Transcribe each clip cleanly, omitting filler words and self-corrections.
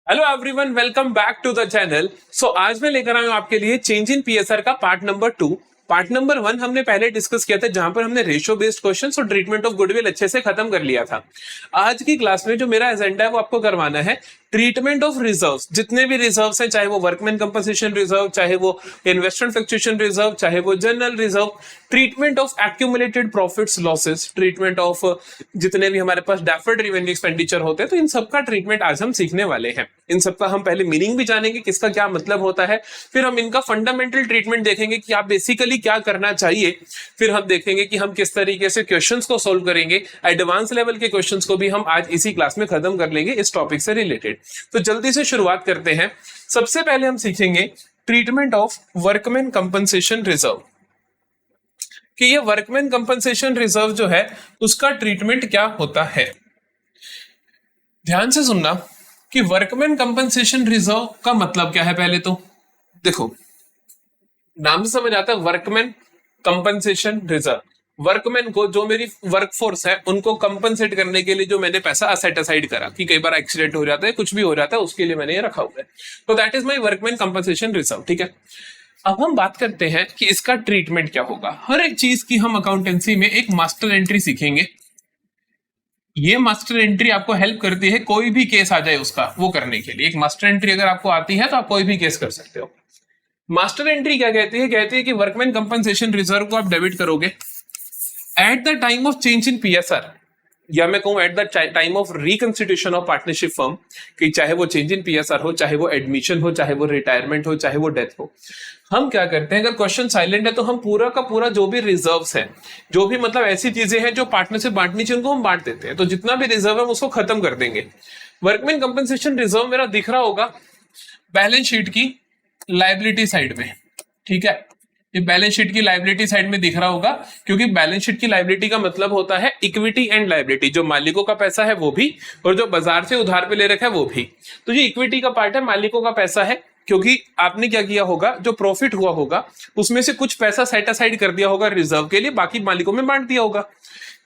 Hello everyone, welcome back to the channel. आज मैं लेकर आया हूं आपके लिए चेंज इन पीएसआर का पार्ट नंबर 2। पार्ट नंबर 1 हमने पहले डिस्कस किया था, जहां पर हमने रेशियो बेस्ड क्वेश्चंस और ट्रीटमेंट ऑफ गुडविल अच्छे से खत्म कर लिया था। आज की क्लास में जो मेरा एजेंडा है वो आपको करवाना है ट्रीटमेंट ऑफ रिजर्व्स। जितने भी रिजर्व्स हैं, चाहे वो वर्कमैन कंपनसेशन रिजर्व, चाहे वो इन्वेस्टमेंट फ्लक्चुएशन रिजर्व, चाहे वो general reserve, treatment of accumulated profits losses, treatment of जितने भी हमारे पास डेफर्ड रेवेन्यू एक्सपेंडिचर होते हैं, तो इन सबका ट्रीटमेंट आज हम सीखने वाले हैं। इन सबका हम पहले मीनिंग भी जानेंगे, किसका क्या मतलब होता है, फिर हम इनका फंडामेंटल ट्रीटमेंट देखेंगे कि आप बेसिकली क्या करना चाहिए, फिर हम देखेंगे कि हम किस तरीके से क्वेश्चंस को सोल्व करेंगे। एडवांस लेवल के क्वेश्चंस को भी हम आज इसी क्लास में खत्म कर लेंगे इस टॉपिक से रिलेटेड। तो जल्दी से शुरुआत करते हैं। सबसे पहले हम सीखेंगे treatment of workman compensation reserve, कि ये वर्कमैन कंपनसेशन रिजर्व जो है उसका ट्रीटमेंट क्या होता है। ध्यान से सुनना कि वर्कमैन कंपनसेशन रिजर्व का मतलब क्या है। पहले तो देखो, नाम से समझ आता है वर्कमैन कंपनसेशन रिजर्व। वर्कमैन को, जो मेरी वर्कफोर्स है, उनको कंपनसेट करने के लिए जो मैंने पैसा सेट असाइड करा, कि कई बार एक्सीडेंट हो जाता है, कुछ भी हो जाता है, उसके लिए मैंने ये रखा हुआ है। तो that is my workman compensation reserve. ठीक है, अब हम बात करते हैं कि इसका ट्रीटमेंट क्या होगा। हर एक चीज की हम अकाउंटेंसी में एक मास्टर एंट्री सीखेंगे। ये मास्टर एंट्री आपको हेल्प करती है कोई भी केस आ जाए उसका वो करने के लिए। एक मास्टर एंट्री अगर आपको आती है तो आप कोई भी केस कर सकते हो। मास्टर एंट्री क्या कहती है? कहती है कि वर्कमैन कंपनसेशन रिजर्व को आप डेबिट करोगे eight the time of change in PSR, या मैं कहूं eight the time of reconstitution of partnership firm, कि चाहे वो चेंज इन पीएसआर हो, चाहे वो एडमिशन हो, चाहे वो रिटायरमेंट हो, चाहे वो डेथ हो। हम क्या करते हैं, अगर क्वेश्चन साइलेंट है तो हम पूरा का पूरा जो भी रिजर्व्स है, जो भी मतलब ऐसी चीजें हैं जो पार्टनर से बांटनी चाहिए, उनको हम बांट देते हैं। तो जितना भी रिजर्व है उसको खत्म कर देंगे। वर्कमैन कंपनसेशन रिजर्व मेरा दिख रहा होगा बैलेंस शीट की लायबिलिटी साइड में। ठीक है, ये बैलेंस शीट की लायबिलिटी साइड में दिख रहा होगा, क्योंकि बैलेंस शीट की लायबिलिटी का मतलब होता है इक्विटी एंड लायबिलिटी। जो मालिकों का पैसा है वो भी, और जो बाजार से उधार पे ले रखा है वो भी। तो ये इक्विटी का पार्ट है, मालिकों का पैसा है, क्योंकि आपने क्या किया होगा, जो प्रॉफिट हुआ होगा उसमें से कुछ पैसा सेट असाइड कर दिया होगा रिजर्व के लिए, बाकी मालिकों में बांट दिया होगा।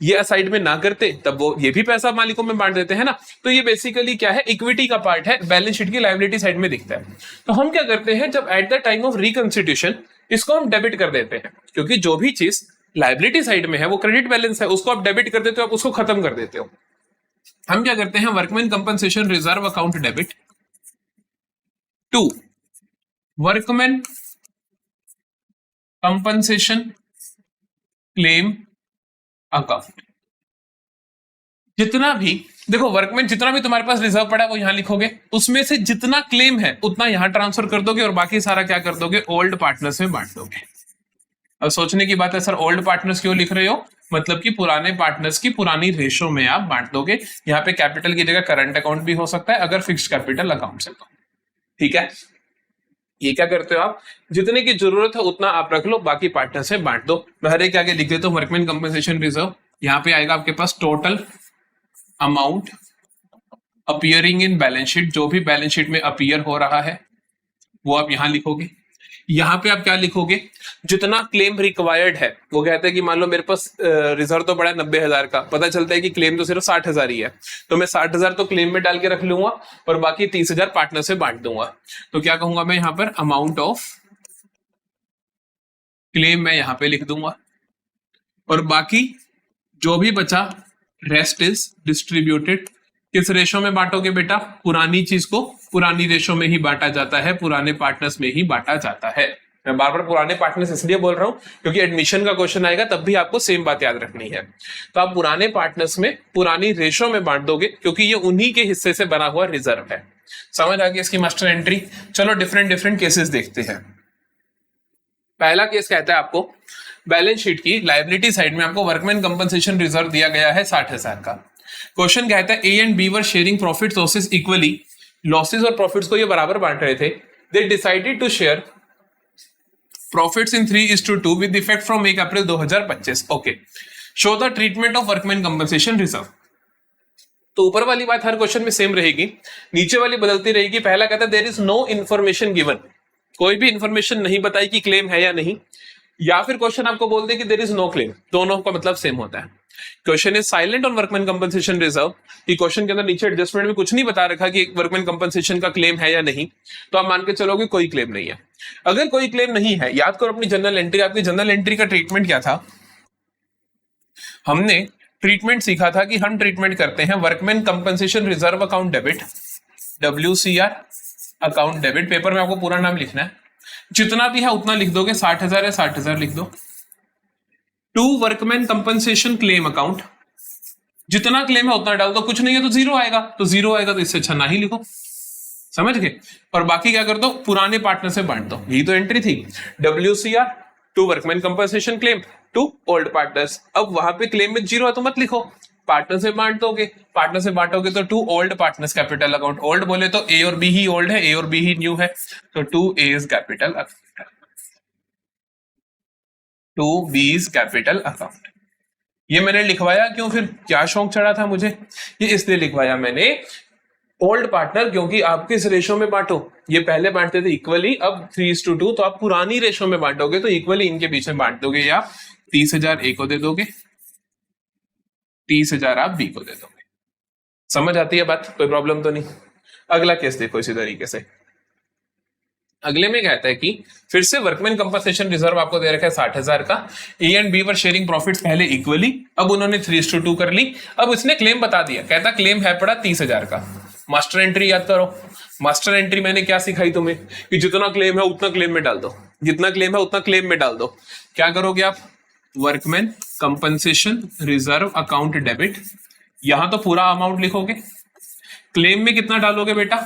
ये असाइड में ना करते तब वो ये भी पैसा मालिकों में बांट देते हैं ना। तो ये बेसिकली क्या है, इक्विटी का पार्ट है, बैलेंस शीट की लायबिलिटी साइड में दिखता है। तो हम क्या करते हैं, जब eight the time of reconstitution इसको हम डेबिट कर देते हैं, क्योंकि जो भी चीज लायबिलिटी साइड में है वो क्रेडिट बैलेंस है, उसको आप डेबिट कर देते हो, आप उसको खत्म कर देते हो। हम क्या करते हैं, workman compensation reserve account debit to workman compensation claim account. जितना भी देखो, वर्कमैन जितना भी तुम्हारे पास रिजर्व पड़ा है वो यहां लिखोगे, उसमें से जितना क्लेम है उतना यहां ट्रांसफर कर दोगे, और बाकी सारा क्या कर दोगे, ओल्ड पार्टनर्स में बांट दोगे। अब सोचने की बात है, सर ओल्ड पार्टनर्स क्यों लिख रहे हो? मतलब कि पुराने पार्टनर्स की पुरानी रेशो में आप बांट दोगे। यहाँ पे कैपिटल की जगह करंट अकाउंट भी हो सकता है अगर फिक्स्ड कैपिटल अकाउंट है तो। ठीक है, ये क्या करते हो आप, जितने की जरूरत है उतना आप रख लो, बाकी पार्टनर से बांट दो। मैं हर एक आगे लिख देता हूं वर्कमैन कंपनसेशन रिजर्व। यहाँ पे आएगा आपके पास total amount appearing in balance sheet. जो भी बैलेंस शीट में अपीयर हो रहा है वो आप यहां लिखोगे। यहां पे आप क्या लिखोगे, जितना क्लेम रिक्वायर्ड है। वो कहते हैं कि मान लो मेरे पास रिजर्व तो बड़ा है 90,000 का, पता चलता है कि क्लेम तो सिर्फ 60,000 ही है, तो मैं 60,000 तो क्लेम में डाल के रख लूंगा और बाकी 30,000 पार्टनर से बांट दूंगा। तो क्या कहूंगा मैं, यहां पर अमाउंट ऑफ क्लेम मैं यहां पे लिख दूंगा, और बाकी जो भी बचा रेस्ट इज डिस्ट्रीब्यूटेड। किस रेशो में बांटोगे बेटा? पुरानी चीज को पुरानी रेशो में ही बांटा जाता है, पुराने पार्टनर्स में ही बांटा जाता है। मैं बार बार पुराने पार्टनर्स इसलिए बोल रहा हूं क्योंकि एडमिशन का क्वेश्चन आएगा तब भी आपको सेम बात याद रखनी है। तो आप पुराने पार्टनर्स में पुरानी रेशो में बांट दोगे, क्योंकि ये उन्हीं के हिस्से से बना हुआ रिजर्व है। समझ आ गई इसकी मास्टर एंट्री? चलो डिफरेंट केसेस देखते हैं। पहला केस कहता है आपको बैलेंस शीट की लायबिलिटी साइड में आपको वर्कमैन कंपनसेशन रिजर्व दिया गया है 60,000 का। क्वेश्चन कहता है A and B were sharing profit losses equally. Losses और प्रॉफिट्स को ये बराबर बांट रहे थे। They decided to share profits in 3:2 with effect from 1 April 2025। Okay, show the treatment of workman compensation reserve. तो ऊपर वाली बात हर क्वेश्चन में सेम रहेगी, नीचे वाली बदलती रहेगी। पहला कहता है there is no information given, कोई भी इंफॉर्मेशन नहीं बताई कि क्लेम है या नहीं। या फिर क्वेश्चन आपको बोल दे कि देयर इज नो क्लेम, दोनों का मतलब सेम होता है। Question is silent on workman compensation reserve, कि क्वेश्चन के अंदर नीचे एडजस्टमेंट में कुछ नहीं बता रखा कि वर्कमैन कंपनसेशन का क्लेम है या नहीं, तो आप मान के चलोगे कोई क्लेम नहीं है। अगर कोई क्लेम नहीं है, याद करो अपनी जनरल एंट्री, आपकी जनरल एंट्री का ट्रीटमेंट क्या था, हमने ट्रीटमेंट सीखा था कि हम ट्रीटमेंट करते हैं workman compensation reserve account debit, WCR account debit. Paper में आपको पूरा नाम लिखना है, जितना भी है उतना लिख दोगे, 60,000 है 60,000 लिख दो। To workman compensation claim account, जितना क्लेम है उतना डाल दो, कुछ नहीं है तो जीरो आएगा, तो जीरो आएगा तो इससे अच्छा ना ही लिखो, समझ गए। और बाकी क्या कर दो, पुराने पार्टनर से बांट दो, यही तो एंट्री थी। WCR to workman compensation claim to old partners. अब वहां पे क्लेम में जीरो है तो मत लिखो, पार्टनर से बांट दोगे, पार्टनर से बांटोगे तो to old partners capital account. Old बोले तो ए और बी ही ओल्ड है, ए और बी ही न्यू है, तो to A's capital account, to B's capital account. ये मैंने लिखवाया क्यों, फिर क्या शौक चढ़ा था मुझे, ये इसलिए लिखवाया मैंने ओल्ड पार्टनर, क्योंकि आप किस रेशो में बांटो, ये पहले बांटते थे इक्वली, अब 3:2, तो आप पुरानी रेशो में बांटोगे तो इक्वली इनके बीच में बांट दोगे, या 30,000 ए को दे दोगे, 30,000 आप बी को दे दोगे। समझ आती है बात, कोई प्रॉब्लम तो नहीं। अगला केस देखो इसी तरीके से, अगले में कहता है कि फिर से वर्कमैन कंपनसेशन रिजर्व आपको दे रखा है 60,000 का, A and B were sharing profits पहले इक्वली, अब उन्होंने 3:2 कर ली। अब इसने क्लेम बता दिया, कहता क्लेम है पड़ा 30,000 का। मास्टर एंट्री याद करो, मास्टर एंट्री मैंने क्या सिखाई तुम्हें, कि जितना क्लेम है उतना क्लेम में डाल दो, जितना क्लेम है उतना क्लेम में डाल दो। क्या करोगे आप, workman compensation reserve account debit, यहां तो पूरा अमाउंट लिखोगे, क्लेम में कितना डालोगे बेटा,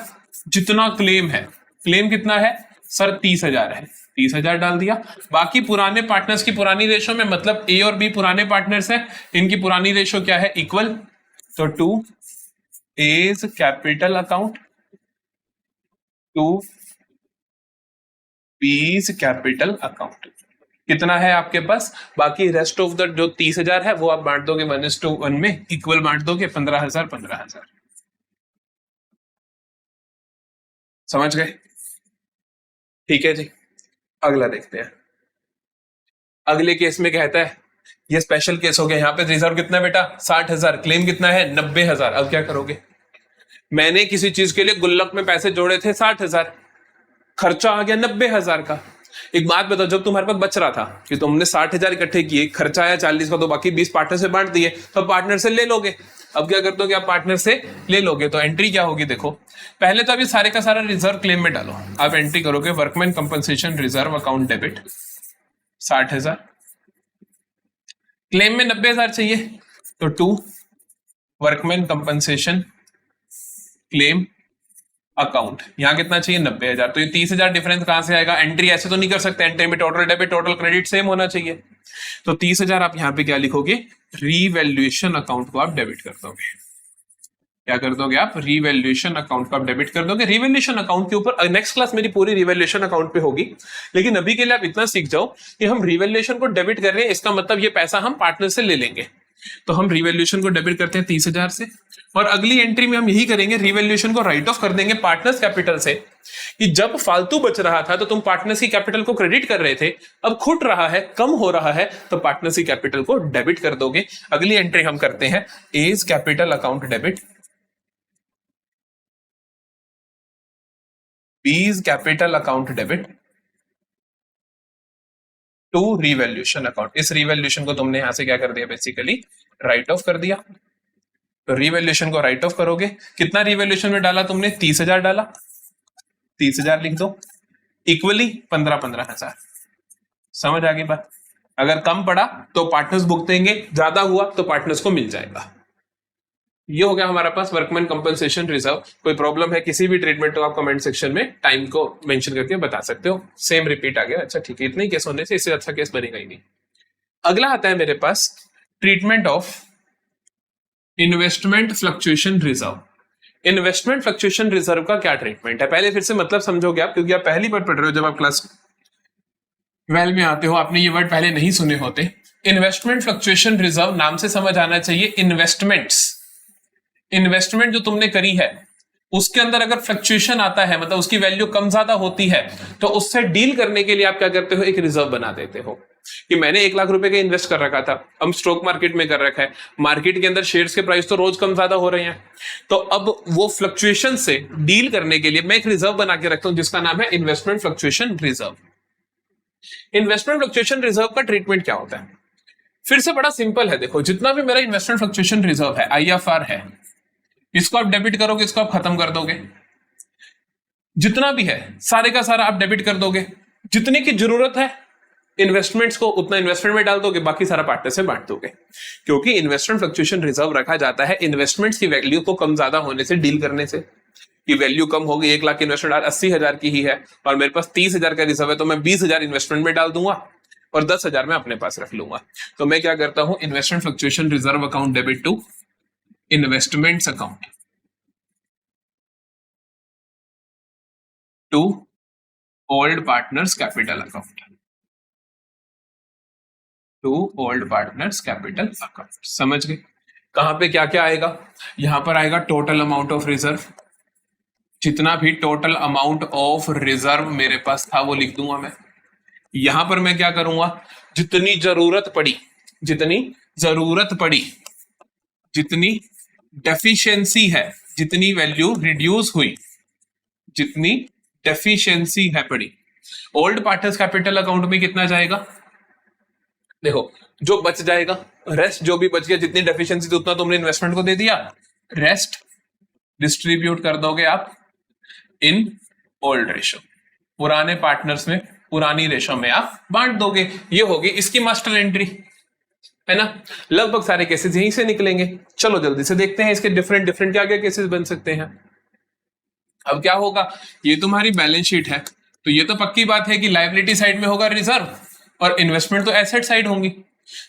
जितना क्लेम है, क्लेम कितना है सर 30,000 है, 30,000 डाल दिया। बाकी पुराने पार्टनर्स की पुरानी रेशो में, मतलब ए और बी पुराने पार्टनर्स हैं, इनकी पुरानी रेशो क्या है, इक्वल, तो to A's capital account to B's capital account. कितना है आपके पास, बाकी रेस्ट ऑफ द जो 30,000 है वो आप बांट दोगे 1:1 में, इक्वल बांट दोगे, 15,000 15,000। समझ गए, ठीक है जी। अगला देखते हैं, अगले केस में कहता है, ये स्पेशल केस हो गया, यहाँ पे रिजर्व कितना बेटा 60,000, क्लेम कितना है 90,000। अब क्या करोगे, मैंने किसी चीज के लिए गुल्लक में पैसे जोड़े थे 60,000, खर्चा आ गया 90,000 का। एक बात बताओ, जब तुम्हारे पास बच रहा था कि तुमने 60,000 इकट्ठे किए, खर्चा आया 40 का, तो बाकी 20 पार्टनर से बांट दिए, तो पार्टनर से ले लोगे। अब क्या करते हो कि आप पार्टनर से ले लोगे, तो एंट्री क्या होगी देखो, पहले तो अभी सारे का सारा रिजर्व क्लेम में डालो, आप एंट्री करोगे workman compensation reserve account debit 60,000, claim में 90,000 चाहिए, तो to workman compensation claim account, यहां कितना चाहिए 90,000, तो ये 30,000 डिफरेंस कहां से आएगा, एंट्री ऐसे तो नहीं कर सकते, एंट्री में total debit total credit same होना चाहिए, तो 30,000 आप यहां पे क्या लिखोगे, रीवैल्यूएशन अकाउंट को आप डेबिट कर दोगे। क्या कर दोगे आप, रीवैल्यूएशन अकाउंट को आप डेबिट कर दोगे। रीवैल्यूएशन अकाउंट के ऊपर नेक्स्ट क्लास मेरी पूरी रीवैल्यूएशन अकाउंट पे होगी, लेकिन अभी के लिए आप इतना सीख जाओ कि हम रीवैल्यूएशन को डेबिट कर रहे हैं, इसका मतलब ये पैसा हम पार्टनर से ले लेंगे, तो हम रीवैल्यूएशन को डेबिट करते हैं 30,000 से, और अगली एंट्री में हम यही करेंगे, रीवैल्यूएशन को राइट ऑफ कर देंगे पार्टनर्स कैपिटल से, कि जब फालतू बच रहा था तो तुम पार्टनर्स की कैपिटल को क्रेडिट कर रहे थे, अब खुट रहा है, कम हो रहा है, तो पार्टनर्स की कैपिटल को डेबिट कर दोगे। अगली एंट्री हम करते हैं A's capital account debit, B's capital account debit to revaluation account. इस रीवैल्यूएशन को तुमने यहां से क्या कर दिया, बेसिकली राइट ऑफ कर दिया, तो रीवैल्यूएशन को राइट ऑफ करोगे। कितना रीवैल्यूएशन में डाला तुमने, 30,000 डाला, 30,000 लिख दो, इक्वली 15,000। समझ आ गई बात, अगर कम पड़ा तो पार्टनर्स भुगतेंगे, ज्यादा हुआ तो पार्टनर्स को मिल जाएगा। ये हो गया हमारा पास वर्कमैन कंपनसेशन रिजर्व। कोई प्रॉब्लम है किसी भी ट्रीटमेंट तो आप कमेंट सेक्शन में टाइम को मेंशन करके बता सकते हो। सेम रिपीट आ गया, अच्छा ठीक है, इतने ही केस होने से इससे अच्छा केस बनेगा ही नहीं। अगला आता है मेरे पास treatment of investment fluctuation reserve. Investment fluctuation reserve का क्या ट्रीटमेंट है, पहले फिर से मतलब समझोगे आप, क्योंकि आप पहली बार पढ़ रहे हो, जब आप क्लास 12 में आते हो आपने ये वर्ड पहले नहीं सुने होते। इन्वेस्टमेंट फ्लक्चुएशन रिजर्व नाम से समझ आना चाहिए, इन्वेस्टमेंट जो तुमने करी है उसके अंदर अगर फ्लक्चुएशन आता है, मतलब उसकी वैल्यू कम ज्यादा होती है, तो उससे डील करने के लिए आप क्या करते हो, एक रिजर्व बना देते हो। कि मैंने 1 लाख रुपए का इन्वेस्ट कर रखा था, अब स्टॉक मार्केट में कर रखा है, मार्केट के अंदर शेयर्स के प्राइस तो रोज कम ज्यादा हो रहे हैं, तो अब वो फ्लक्चुएशन से डील करने के लिए मैं एक रिजर्व बना के रखता हूं जिसका नाम है investment fluctuation reserve. Investment fluctuation reserve का ट्रीटमेंट क्या होता है? फिर से बड़ा सिंपल है, देखो जितना भी मेरा इन्वेस्टमेंट फ्लक्चुएशन रिजर्व है, IFR है, इसको आप डेबिट करोगे, इसको आप खत्म कर दोगे, जितना भी है सारे का सारा आप डेबिट कर दोगे, जितने की जरूरत है इन्वेस्टमेंट्स को उतना इन्वेस्टमेंट में डाल दोगे, बाकी सारा पार्टनर से बांट दोगे। क्योंकि इन्वेस्टमेंट फ्लक्चुएशन रिजर्व रखा जाता है इन्वेस्टमेंट्स की वैल्यू को कम ज्यादा होने से डील करने से, कि वैल्यू कम हो गई, 1 लाख की इन्वेस्टमेंट 80,000 की ही है और मेरे पास 30,000 का रिजर्व है, तो मैं 20,000 इन्वेस्टमेंट में डाल दूंगा और 10,000 मैं अपने पास रख लूंगा। तो मैं क्या करता हूं, investment fluctuation reserve account debit to investments account to old partners capital account, to old partners capital account. समझ गए? कहां पे क्या क्या आएगा? यहां पर आएगा टोटल अमाउंट ऑफ रिजर्व, जितना भी टोटल अमाउंट ऑफ रिजर्व मेरे पास था वो लिख दूंगा मैं। यहां पर मैं क्या करूंगा, जितनी जरूरत पड़ी, जितनी जरूरत पड़ी, जितनी डेफिशिएंसी है, जितनी वैल्यू रिड्यूस हुई, जितनी डेफिशिएंसी है पड़ी, ओल्ड पार्टनर्स कैपिटल अकाउंट में कितना जाएगा? देखो जो बच जाएगा, रेस्ट जो भी बच गया, जितनी डेफिशिएंसी थी उतना तुमने इन्वेस्टमेंट को दे दिया, रेस्ट डिस्ट्रीब्यूट कर दोगे आप इन ओल्ड रेशो, पुराने पार्टनर्स में पुरानी रेशो में आप बांट दोगे। ये होगी इसकी मास्टर एंट्री, है ना। लगभग सारे केसेस यहीं से निकलेंगे। चलो जल्दी से देखते हैं इसके डिफरेंट डिफरेंट क्या क्या केसेस बन सकते हैं। अब क्या होगा, ये तुम्हारी बैलेंस शीट है, तो ये तो पक्की बात है कि लायबिलिटी साइड में होगा रिजर्व और इन्वेस्टमेंट तो एसेट साइड होंगी।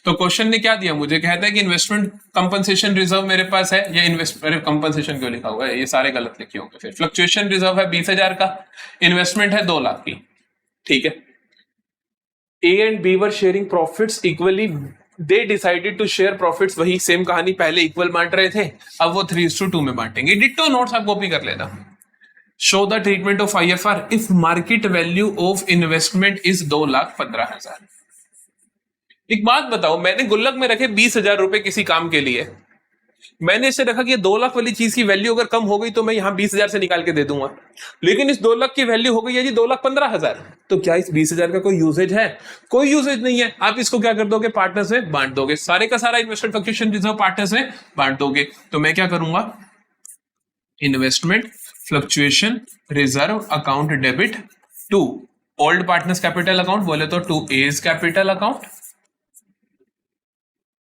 तो क्वेश्चन ने क्या दिया मुझे, कहता है कि इन्वेस्टमेंट कंपनसेशन रिजर्व मेरे पास है, या इन्वेस्टमेंट कंपनसेशन क्यों लिखा हुआ है, ये सारे गलत लिखे होंगे। फिर फ्लक्चुएशन रिजर्व है 20,000 का, इन्वेस्टमेंट है 2 लाख की, ठीक है। A and B were sharing profits equally, they decided to share profits, वही सेम कहानी, पहले इक्वल बांट रहे थे, अब वो 3:2 में बांटेंगे। डिट्टो नोट्स आप कॉपी कर लेना। Show the treatment of IFR if market value of investment is 2,15,000। एक बात बताओ, मैंने गुल्लक में रखे 20,000 रुपए किसी काम के लिए, मैंने इसे रखा कि 2 लाख वाली चीज की वैल्यू अगर कम हो गई तो मैं यहां 20,000 से निकाल के दे दूंगा, लेकिन इस 2 लाख की वैल्यू हो गई है जी 2,15,000, तो क्या इस 20,000 का कोई यूसेज है? कोई यूसेज नहीं है। आप इसको क्या कर दोगे, पार्टनर्स में बांट दोगे, सारे का सारा इन्वेस्टमेंट फ्लक्चुएशन रिजर्व पार्टनर्स में बांट दोगे। तो मैं क्या करूंगा, investment fluctuation reserve account debit to old partners capital account, बोले तो to A's capital account,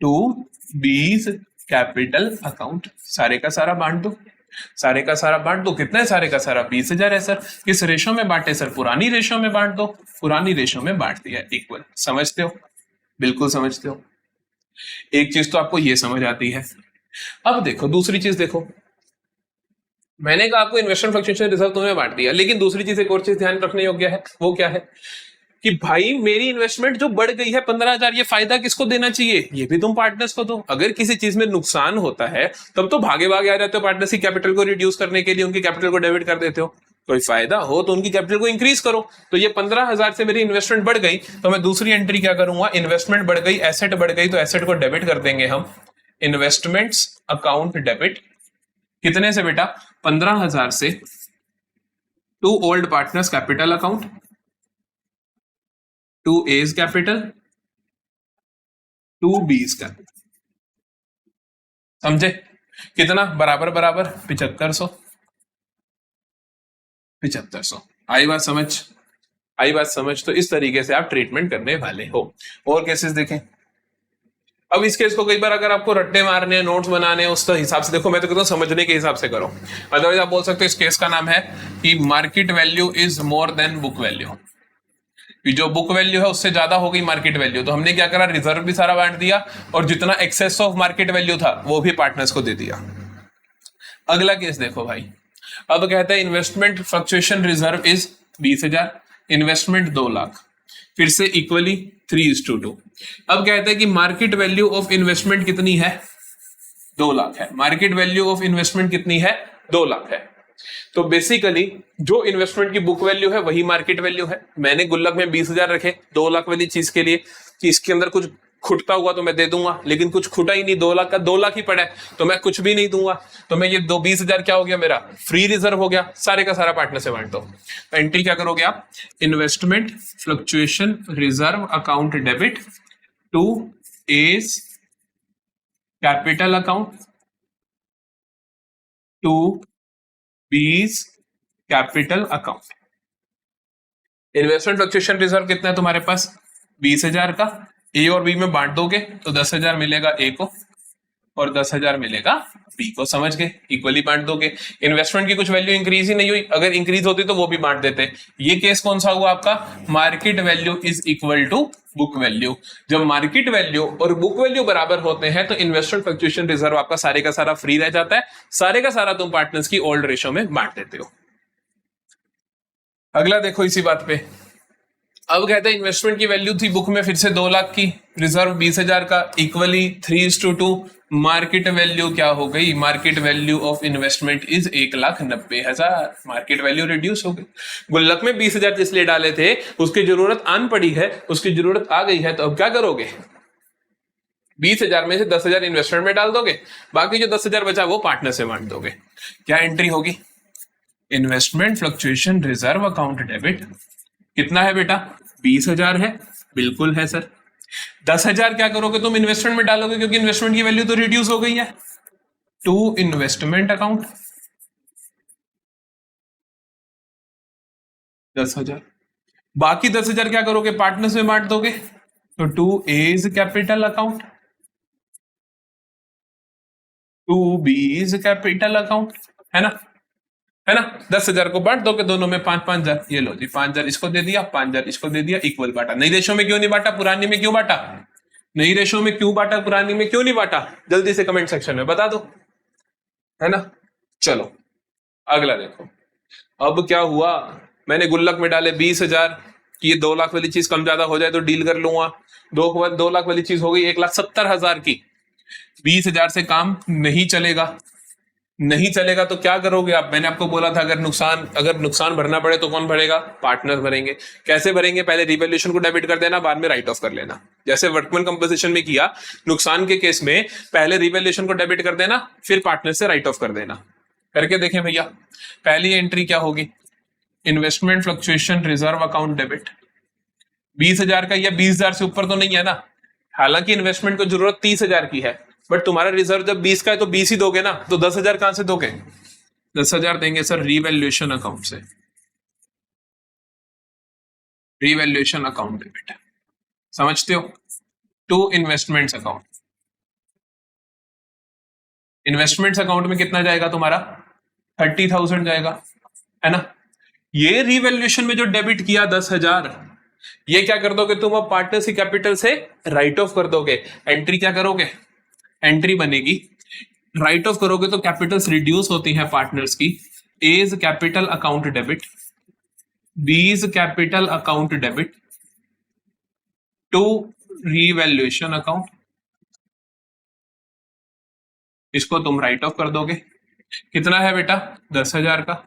to B's capital account, सारे का सारा बांट दो, सारे का सारा बांट दो। कितना है सारे का सारा? 20,000 है सर। किस रेशो में बांटे सर? पुरानी रेशो में बांट दो, पुरानी रेशो में बांट दिया इक्वल। समझते हो? बिल्कुल समझते हो। एक चीज तो आपको ये समझ आती है। अब देखो दूसरी चीज देखो, मैंने कहा आपको इन्वेस्टमेंट फ्लक्चुएशन रिजर्व तुम्हें बांट दिया, लेकिन दूसरी चीज एक और चीज ध्यान रखने योग्य है, वो क्या है कि भाई मेरी इन्वेस्टमेंट जो बढ़ गई है 15,000, ये फायदा किसको देना चाहिए? ये भी तुम पार्टनर्स को दो। अगर किसी चीज में नुकसान होता है तब तो भागे भागे आ जाते हो पार्टनर्स की कैपिटल को रिड्यूस करने के लिए, उनकी कैपिटल को डेबिट कर देते हो। कोई फायदा हो तो उनकी कैपिटल को इंक्रीज करो। तो ये 15,000 से मेरी इन्वेस्टमेंट बढ़ गई, तो मैं दूसरी एंट्री क्या करूंगा, इन्वेस्टमेंट बढ़ गई, एसेट बढ़ गई, तो एसेट को डेबिट कर देंगे हम, इन्वेस्टमेंट्स अकाउंट डेबिट। कितने से बेटा? 15,000 से to old partners capital account, to A's capital, to B's capital. समझे? कितना? बराबर बराबर 7500, 7500। आई बात समझ? आई बात समझ? तो इस तरीके से आप ट्रीटमेंट करने वाले हो। और केसेस देखें। अब इस केस को कई बार अगर आपको रट्टे मारने, नोट्स बनाने, उस हिसाब से देखो, मैं तो कहता हूं समझने के हिसाब से करो। अदरवाइज आप बोल सकते हो इस केस का नाम है कि market value is more than book value, जो बुक वैल्यू है उससे ज्यादा हो गई मार्केट वैल्यू। तो हमने क्या करा, रिजर्व भी सारा बांट दिया और जितना एक्सेस ऑफ मार्केट वैल्यू था वो भी पार्टनर्स को दे दिया। अगला केस देखो भाई, अब कहता है investment fluctuation reserve is 20,000, investment 2 lakh, फिर से इक्वली 3:2। अब कहता है कि मार्केट वैल्यू ऑफ इन्वेस्टमेंट कितनी है? 2 लाख है। मार्केट वैल्यू ऑफ इन्वेस्टमेंट कितनी है? 2 लाख है। तो बेसिकली जो इन्वेस्टमेंट की बुक वैल्यू है वही मार्केट वैल्यू है। मैंने गुल्लक में 20,000 रखे 2 लाख वाली चीज के लिए, कि इसके अंदर कुछ खुटता हुआ तो मैं दे दूंगा, लेकिन कुछ खुटा ही नहीं, 2 लाख का 2 लाख ही पड़ा है तो मैं कुछ भी नहीं दूंगा, तो मैं ये 20,000 क्या हो गया, मेरा फ्री रिजर्व हो गया, सारे का सारा पार्टनर से बांट दो। तो एंट्री क्या करोगे आप, investment fluctuation reserve account debit to A's capital account to B's capital account. Investment fluctuation reserve कितना है तुम्हारे पास, 20,000 का, ए और बी में बांट दोगे तो 10,000 मिलेगा ए को और 10,000 मिलेगा बी को, समझ गए, इक्वली बांट दोगे। इन्वेस्टमेंट की कुछ वैल्यू इंक्रीज ही नहीं हुई, अगर इंक्रीज होती तो वो भी बांट देते। ये केस कौन सा हुआ आपका, market value is equal to book value. जब मार्केट वैल्यू और बुक वैल्यू बराबर होते हैं तो इन्वेस्टमेंट फ्लक्चुएशन रिजर्व आपका सारे का सारा फ्री रह जाता है, सारे का सारा तुम पार्टनर्स की ओल्ड रेशो में बांट देते हो। अगला देखो इसी बात पे, अब कहते हैं इन्वेस्टमेंट की वैल्यू थी बुक में फिर से 2 लाख की, रिजर्व 20,000 का, इक्वली 3:2, मार्केट वैल्यू क्या हो गई, market value of investment is 1,90,000, market value reduce हो गई। गुल्लक में 20,000 जिसलिए डाले थे उसकी जरूरत आन पड़ी है, उसकी जरूरत आ गई है, तो अब क्या करोगे, 20,000 में से 10,000 इन्वेस्टमेंट में डाल दोगे, बाकी जो 10,000 बचा वो पार्टनर से बांट दोगे। क्या एंट्री होगी, investment fluctuation reserve account debit, कितना है बेटा, 20,000 है, बिल्कुल है सर। 10,000 क्या करोगे तुम, इन्वेस्टमेंट में डालोगे क्योंकि इन्वेस्टमेंट की वैल्यू तो रिड्यूस हो गई है, टू इन्वेस्टमेंट अकाउंट 10,000, बाकी 10,000 क्या करोगे, पार्टनर्स में बांट दोगे, तो to A's capital account to B's capital account, है ना, है ना। 10,000 को बांट दोगे दोनों में 5,000, ये लो जी 5,000 इसको दे दिया, 5,000 इसको दे दिया, इक्वल बांटा। नई रेशो में क्यों नहीं बांटा, पुरानी में क्यों बांटा, नई रेशो में क्यों बांटा, पुरानी में क्यों नहीं बांटा, जल्दी से कमेंट सेक्शन में बता दो, है ना। चलो अगला देखो, अब क्या हुआ, मैंने गुल्लक में डाले 20,000 कि ये 2 लाख वाली चीज कम ज्यादा हो जाए तो डील कर लूंगा, 2 लाख वाली चीज हो गई 1,70,000 की, 20,000 से काम नहीं चलेगा, नहीं चलेगा तो क्या करोगे आप, मैंने आपको बोला था अगर नुकसान भरना पड़े तो कौन भरेगा, पार्टनर भरेंगे। कैसे भरेंगे, पहले रिवैल्यूएशन को डेबिट कर देना, बाद में राइट ऑफ कर लेना, जैसे वर्कमैन कंपोजिशन में किया। नुकसान के केस में पहले रिवैल्यूएशन को डेबिट कर देना, फिर पार्टनर से राइट ऑफ कर देना। करके देखें भैया, पहली एंट्री क्या होगी, investment fluctuation reserve account debit 20,000 का, या 20,000 से ऊपर तो नहीं है ना, हालांकि इन्वेस्टमेंट को जरूरत 30,000 की है, बट तुम्हारा रिजर्व जब 20 का है तो 20 ही दोगे ना, तो 10,000 कहां से दोगे, 10,000 देंगे सर रिवैल्यूएशन अकाउंट से, रिवैल्यूएशन अकाउंट डेबिट, समझते हो, to investments account. Investments account में कितना जाएगा तुम्हारा, 30,000 जाएगा, है ना। ये रिवैल्यूएशन में जो डेबिट किया 10,000, ये क्या कर दोगे तुम, अब पार्टनर्स की कैपिटल से राइट ऑफ कर दोगे। एंट्री क्या करोगे, एंट्री बनेगी, राइट ऑफ करोगे तो कैपिटल्स रिड्यूस होती हैं पार्टनर्स की, A's capital account debit, B's capital account debit to revaluation account, इसको तुम राइट ऑफ कर दोगे। कितना है बेटा, 10,000 का,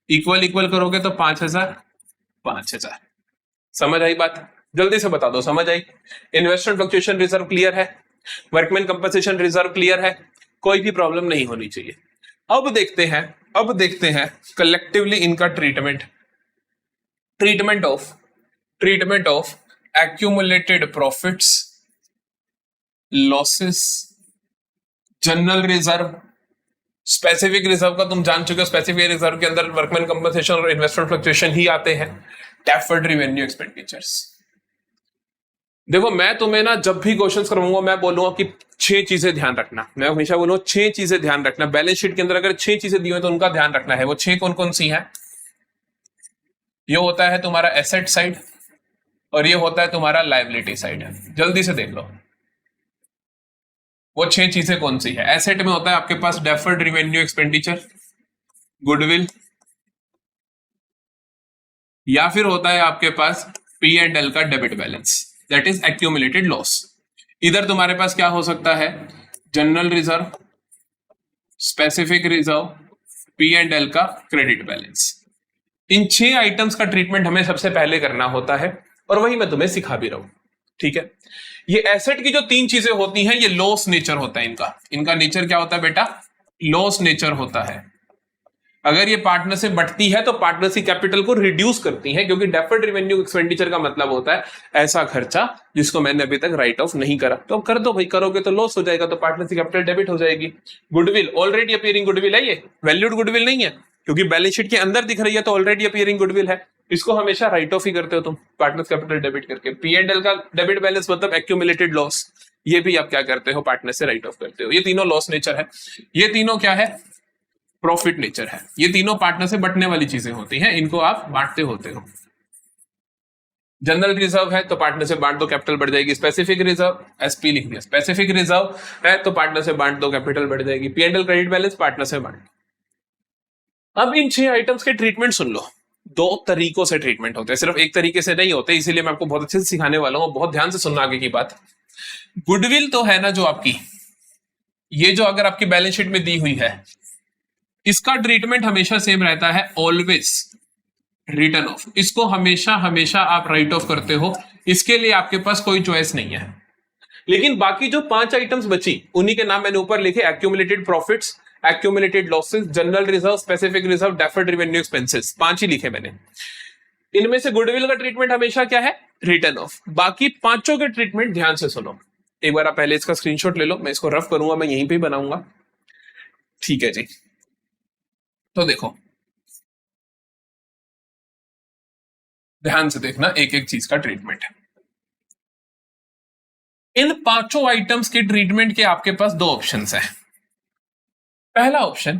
इक्वल इक्वल करोगे तो 5,000 5,000। समझ आई बात, जल्दी से बता दो, समझ आई। इन्वेस्टमेंट फ्लक्चुएशन रिजर्व क्लियर है, वर्कमैन कंपनसेशन रिजर्व क्लियर है, कोई भी प्रॉब्लम नहीं होनी चाहिए। अब देखते हैं कलेक्टिवली इनका treatment of accumulated profits, losses, general reserve, specific reserve का तुम जान चुके हो, स्पेसिफिक रिजर्व के अंदर वर्कमैन कंपनसेशन और इन्वेस्टमेंट फ्लक्चुएशन ही आते हैं, डेफर्ड रेवेन्यू एक्सपेंडिचर्स। देखो मैं तुम्हें ना जब भी क्वेश्चंस करवाऊंगा मैं बोलूंगा कि 6 चीजें ध्यान रखना, मैं हमेशा बोलूंगा 6 चीजें ध्यान रखना। बैलेंस शीट के अंदर अगर 6 चीजें दी हुई तो उनका ध्यान रखना है। वो 6 कौन कौन सी हैं, ये होता है तुम्हारा एसेट साइड और ये होता है तुम्हारा लायबिलिटी साइड। जल्दी से देख लो वो 6 चीजें कौन सी है। एसेट में होता है आपके पास डेफर्ड रेवेन्यू एक्सपेंडिचर, गुडविल, या फिर होता है आपके पास P&L का debit balance, that is accumulated loss. इधर तुम्हारे पास क्या हो सकता है, general reserve, specific reserve, P&L का क्रेडिट बैलेंस। इन 6 आइटम्स का ट्रीटमेंट हमें सबसे पहले करना होता है और वही मैं तुम्हें सिखा भी रहा हूं। ठीक है। ये एसेट की जो तीन चीजें होती हैं, ये लॉस नेचर होता है इनका। इनका नेचर क्या होता है बेटा? लॉस नेचर होता है। अगर ये पार्टनरशिप बढ़ती है तो पार्टनरशिप कैपिटल को रिड्यूस करती है, क्योंकि डेफर्ड रेवेन्यू एक्सपेंडिचर का मतलब होता है ऐसा खर्चा जिसको मैंने अभी तक राइट ऑफ नहीं करा। तो अब कर दो भाई, करोगे तो लॉस हो जाएगा, तो पार्टनरशिप कैपिटल डेबिट हो जाएगी। गुडविल, ऑलरेडी अपीयरिंग गुडविल है, ये वैल्यूड गुडविल नहीं है, क्योंकि बैलेंस शीट के अंदर दिख रही है तो ऑलरेडी अपीयरिंग गुडविल है। इसको हमेशा राइट ऑफ ही करते हो तुम, पार्टनर कैपिटल डेबिट करके। P&L का डेबिट बैलेंस मतलब एक्यूमुलेटेड लॉस, ये भी आप क्या करते हो? पार्टनर से राइट ऑफ करते हो। ये तीनों लॉस नेचर है, ये तीनों क्या है? प्रॉफिट नेचर है। ये तीनों पार्टनर से बटने वाली चीजें होती हैं, इनको आप बांटते होते हो। जनरल रिजर्व है तो पार्टनर से बांट दो, कैपिटल बढ़ जाएगी। स्पेसिफिक रिजर्व, एसपी लिख दिया, स्पेसिफिक रिजर्व है तो पार्टनर से बांट दो, कैपिटल बढ़ जाएगी। P&L क्रेडिट बैलेंस पार्टनर से बांट। अब इन 6 आइटम्स के ट्रीटमेंट सुन लो। 2 तरीकों से ट्रीटमेंट होते हैं, सिर्फ एक तरीके से नहीं होते, इसीलिए मैं आपको बहुत अच्छे से सिखाने वाला हूं। बहुत ध्यान से सुनना आगे की बात। गुडविल तो है ना जो आपकी, ये जो अगर आपकी बैलेंस शीट में दी हुई है, इसका ट्रीटमेंट हमेशा सेम रहता है, ऑलवेज रिटर्न ऑफ। इसको हमेशा हमेशा आप राइट ऑफ करते हो, इसके लिए आपके पास कोई चॉइस नहीं है। लेकिन बाकी जो 5 आइटम्स बची, उन्हीं के नाम मैंने ऊपर लिखे, accumulated profits, accumulated losses, general reserve, specific reserve, deferred revenue expenses, 5 ही लिखे मैंने। इनमें से गुडविल का ट्रीटमेंट हमेशा क्या है? Return of. बाकी पांचों के ट्रीटमेंट ध्यान से सुनो। एक बार आप पहले इसका स्क्रीनशॉट ले लो, मैं इसको रफ करूंगा, मैं यहीं पे ही बनाऊंगा। ठीक है जी, तो देखो ध्यान से देखना एक एक चीज का ट्रीटमेंट। इन पांचों आइटम्स के ट्रीटमेंट के आपके पास 2 ऑप्शंस हैं। पहला option,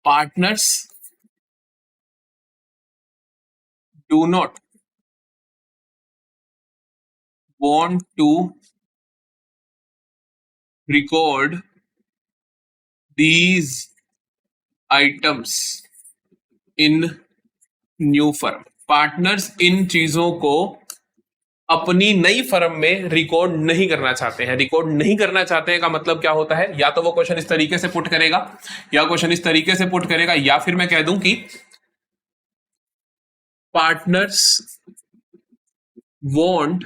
partners do not want to record these items in new firm। Partners in चीजों को अपनी नई फर्म में रिकॉर्ड नहीं करना चाहते हैं। रिकॉर्ड नहीं करना चाहते हैं का मतलब क्या होता है? या तो वो क्वेश्चन इस तरीके से पुट करेगा, या क्वेश्चन इस तरीके से पुट करेगा, या फिर मैं कह दूं कि पार्टनर्स वांट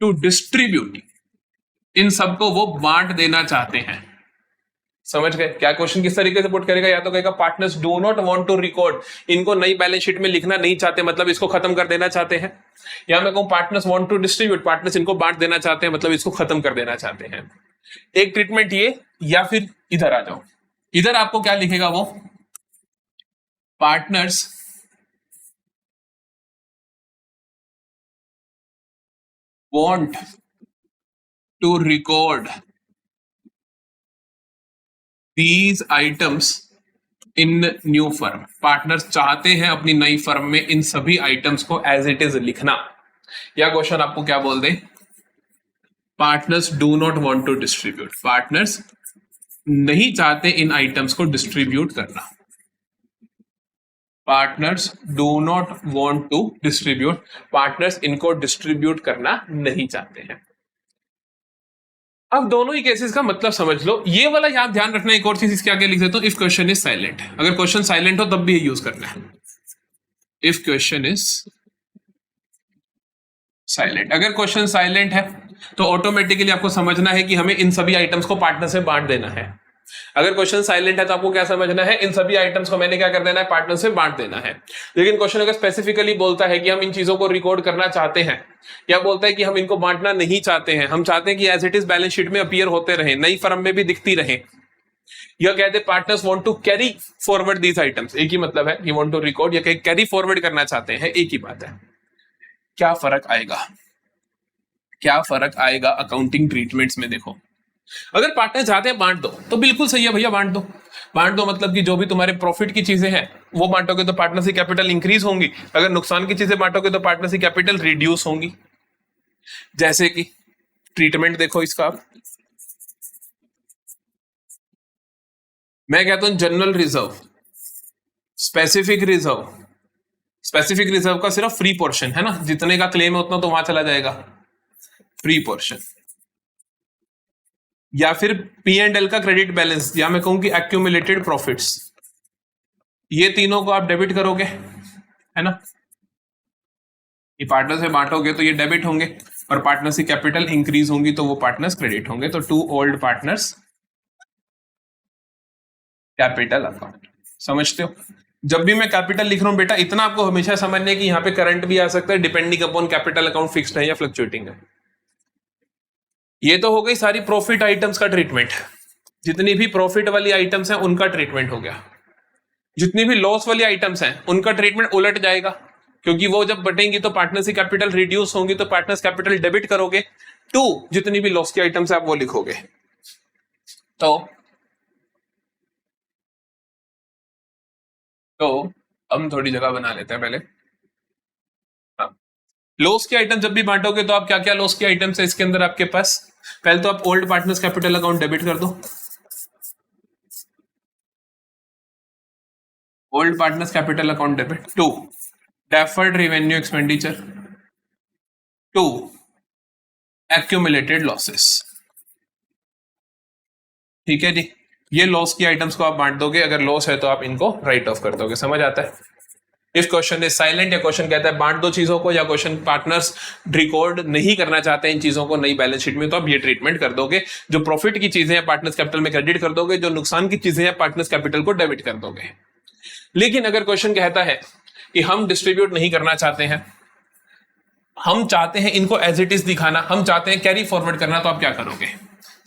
टू डिस्ट्रीब्यूट, इन सबको वो बांट देना चाहते हैं। समझ गए? क्या क्वेश्चन किस तरीके से पुट करेगा? या तो कहेगा partners do not want to record, इनको नई बैलेंस शीट में लिखना नहीं चाहते, मतलब इसको खत्म कर देना चाहते हैं। या मैं कहूं partners want to distribute, partners इनको बांट देना चाहते हैं, मतलब इसको खत्म कर देना चाहते हैं। एक ट्रीटमेंट ये, या फिर इधर आ जाओ, इधर आपको क्या लिखेगा वो, partners want to record these items in new firm। Partners चाहते हैं अपनी नई फर्म में इन सभी आइटम्स को एज इट इज लिखना। या क्वेश्चन आपको क्या बोल दे, partners do not want to distribute, partners नहीं चाहते इन आइटम्स को डिस्ट्रीब्यूट करना। Partners do not want to distribute, partners इनको डिस्ट्रीब्यूट करना नहीं चाहते हैं। अब दोनों ही केसेस का मतलब समझ लो। ये वाला यहां ध्यान रखना, एक और चीज इसके आगे लिख देता हूं, इफ क्वेश्चन इज साइलेंट। अगर क्वेश्चन साइलेंट हो तब भी ये यूज करना है, इफ क्वेश्चन इज साइलेंट। अगर क्वेश्चन साइलेंट है तो ऑटोमेटिकली आपको समझना है कि हमें इन सभी आइटम्स को पार्टनर से बांट देना है। अगर क्वेश्चन साइलेंट है तो आपको क्या समझना है, इन सभी आइटम्स को मैंने क्या कर देना है, पार्टनर से बांट देना है। लेकिन क्वेश्चन अगर स्पेसिफिकली बोलता है कि हम इन चीजों को रिकॉर्ड करना चाहते हैं, या बोलता है कि हम इनको बांटना नहीं चाहते हैं, हम चाहते हैं कि as it is balance sheet में अपीयर होते रहे, नई फर्म में भी दिखती रहे, या कहते partners want to carry forward these items, एक ही मतलब है कि वांट टू रिकॉर्ड या कैरी फॉरवर्ड करना चाहते हैं, एक ही बात है। क्या फर्क आएगा, क्या फर्क आएगा अकाउंटिंग ट्रीटमेंट्स में? देखो, अगर पार्टनर चाहते हैं बांट दो तो बिल्कुल सही है भैया, बांट दो। बांट दो मतलब कि जो भी तुम्हारे प्रॉफिट की चीजें हैं वो बांटोगे तो पार्टनरशिप कैपिटल इंक्रीज होंगी, अगर नुकसान की चीजें बांटोगे तो पार्टनरशिप कैपिटल रिड्यूस होंगी। जैसे कि ट्रीटमेंट देखो इसका, मैं कहता हूं general reserve, specific reserve. Specific reserve का सिर्फ फ्री पोर्शन है ना, जितने का क्लेम है उतना तो वहां चला जाएगा, फ्री पोर्शन। या फिर P&L का क्रेडिट बैलेंस, या मैं कहूं कि एक्यूमुलेटेड प्रॉफिट्स, ये तीनों को आप डेबिट करोगे, है ना। ये पार्टनर्स में बांटोगे तो ये डेबिट होंगे और पार्टनर्स की कैपिटल इंक्रीज होंगी तो वो पार्टनर्स क्रेडिट होंगे। तो to old partners capital account. समझते हो? जब भी मैं कैपिटल लिख रहा हूं बेटा, इतना आपको हमेशा समझना है कि यहां पे करंट भी आ सकता है depending upon capital account fixed है या फ्लक्चुएटिंग है। ये तो हो गई सारी प्रॉफिट आइटम्स का ट्रीटमेंट। जितनी भी प्रॉफिट वाली आइटम्स हैं उनका ट्रीटमेंट हो गया। जितनी भी लॉस वाली आइटम्स हैं उनका ट्रीटमेंट उलट जाएगा, क्योंकि वो जब बटेंगी तो पार्टनर्स की कैपिटल रिड्यूस होंगी तो पार्टनर्स कैपिटल डेबिट करोगे टू जितनी भी लॉस की आइटम्स है आप वो लिखोगे। तो हम थोड़ी जगह बना लेते हैं पहले। हाँ, लॉस की आइटम जब भी बांटोगे तो आप क्या क्या लॉस की आइटम्स है इसके अंदर आपके पास, पहले तो आप old partners capital account debit कर दो। Old partners capital account debit to deferred revenue expenditure to accumulated losses. ठीक है जी, ये लॉस की आइटम्स को आप बांट दोगे। अगर लॉस है तो आप इनको राइट ऑफ कर दोगे। समझ आता है? इफ क्वेश्चन इज साइलेंट या क्वेश्चन कहता है बांट दो चीजों को, या क्वेश्चन पार्टनर्स रिकॉर्ड नहीं करना चाहते इन चीजों को नई बैलेंस शीट में, तो आप ये ट्रीटमेंट कर दोगे। जो प्रॉफिट की चीजें हैं पार्टनर्स कैपिटल में क्रेडिट कर दोगे, जो नुकसान की चीजें हैं पार्टनर्स कैपिटल को डेबिट कर दोगे। लेकिन अगर क्वेश्चन कहता है कि हम डिस्ट्रीब्यूट नहीं करना चाहते हैं, हम चाहते हैं इनको एज इट इज दिखाना, हम चाहते हैं कैरी फॉरवर्ड करना, तो आप क्या करोगे?